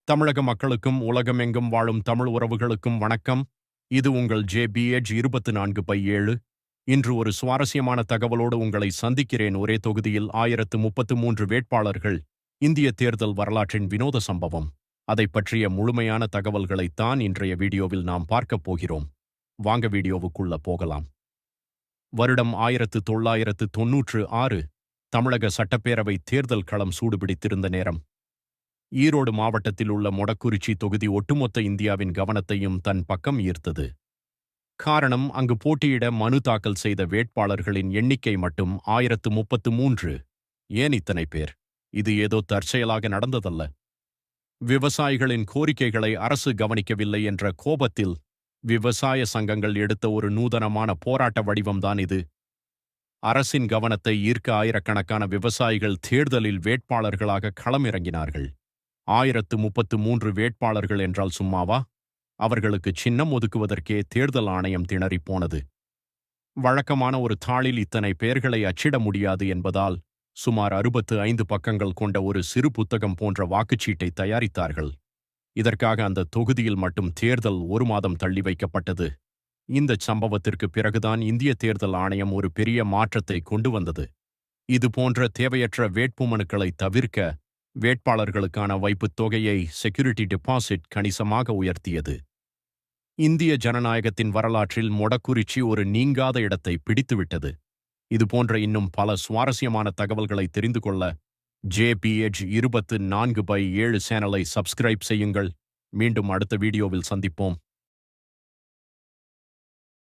தமிழக மக்களுக்கும் உலகமெங்கும் வாழும் தமிழ் உறவுகளுக்கும் வணக்கம். இது உங்கள் JBH 24/7. இன்று ஒரு சுவாரஸ்யமான தகவலோடு உங்களை சந்திக்கிறேன். ஒரே தொகுதியில் 1033 வேட்பாளர்கள். இந்திய தேர்தல் வரலாற்றின் வினோத சம்பவம். அதை பற்றிய முழுமையான தகவல்களைத்தான் இன்றைய வீடியோவில் நாம் பார்க்கப் போகிறோம். வாங்க வீடியோவுக்குள்ள போகலாம். வருடம் 1996. தமிழக சட்டப்பேரவை தேர்தல் களம் சூடுபிடித்திருந்த நேரம். ஈரோடு மாவட்டத்தில் உள்ள மொடக்குறிச்சி தொகுதி ஒட்டுமொத்த இந்தியாவின் கவனத்தையும் தன் பக்கம் ஈர்த்தது. காரணம், அங்கு போட்டியிட மனு தாக்கல் செய்த வேட்பாளர்களின் எண்ணிக்கை மட்டும் 1033. ஏன் இத்தனை பேர்? இது ஏதோ தற்செயலாக நடந்ததல்ல. விவசாயிகளின் கோரிக்கைகளை அரசு கவனிக்கவில்லை என்ற கோபத்தில் விவசாய சங்கங்கள் எடுத்த ஒரு நூதனமான போராட்ட வடிவம்தான் இது. அரசின் கவனத்தை ஈர்க்க ஆயிரக்கணக்கான விவசாயிகள் தேர்தலில் வேட்பாளர்களாக களமிறங்கினார்கள். 1033 வேட்பாளர்கள் என்றால் சும்மாவா? அவர்களுக்கு சின்னம் ஒதுக்குவதற்கே தேர்தல் ஆணையம் திணறிப் போனது. வழக்கமான ஒரு தாளில் இத்தனை பெயர்களை அச்சிட முடியாது என்பதால் சுமார் 65 பக்கங்கள் கொண்ட ஒரு சிறு புத்தகம் போன்ற வாக்குச்சீட்டை தயாரித்தார்கள். இதற்காக அந்த தொகுதியில் மட்டும் தேர்தல் 1 மாதம் தள்ளி வைக்கப்பட்டது. இந்த சம்பவத்திற்கு பிறகுதான் இந்திய தேர்தல் ஆணையம் ஒரு பெரிய மாற்றத்தை கொண்டு வந்தது. இது போன்ற தேவையற்ற வேட்புமனுக்களை தவிர்க்க வேட்பாளர்களுக்கான வைப்புத் தொகையை செக்யூரிட்டி டெபாசிட் கணிசமாக உயர்த்தியது. இந்திய ஜனநாயகத்தின் வரலாற்றில் மொடக்குறிச்சி ஒரு நீங்காத இடத்தை பிடித்துவிட்டது. இதுபோன்ற இன்னும் பல சுவாரஸ்யமான தகவல்களை தெரிந்து கொள்ள JBH 24/7 சேனலை சப்ஸ்கிரைப் செய்யுங்கள். மீண்டும் அடுத்த வீடியோவில் சந்திப்போம்.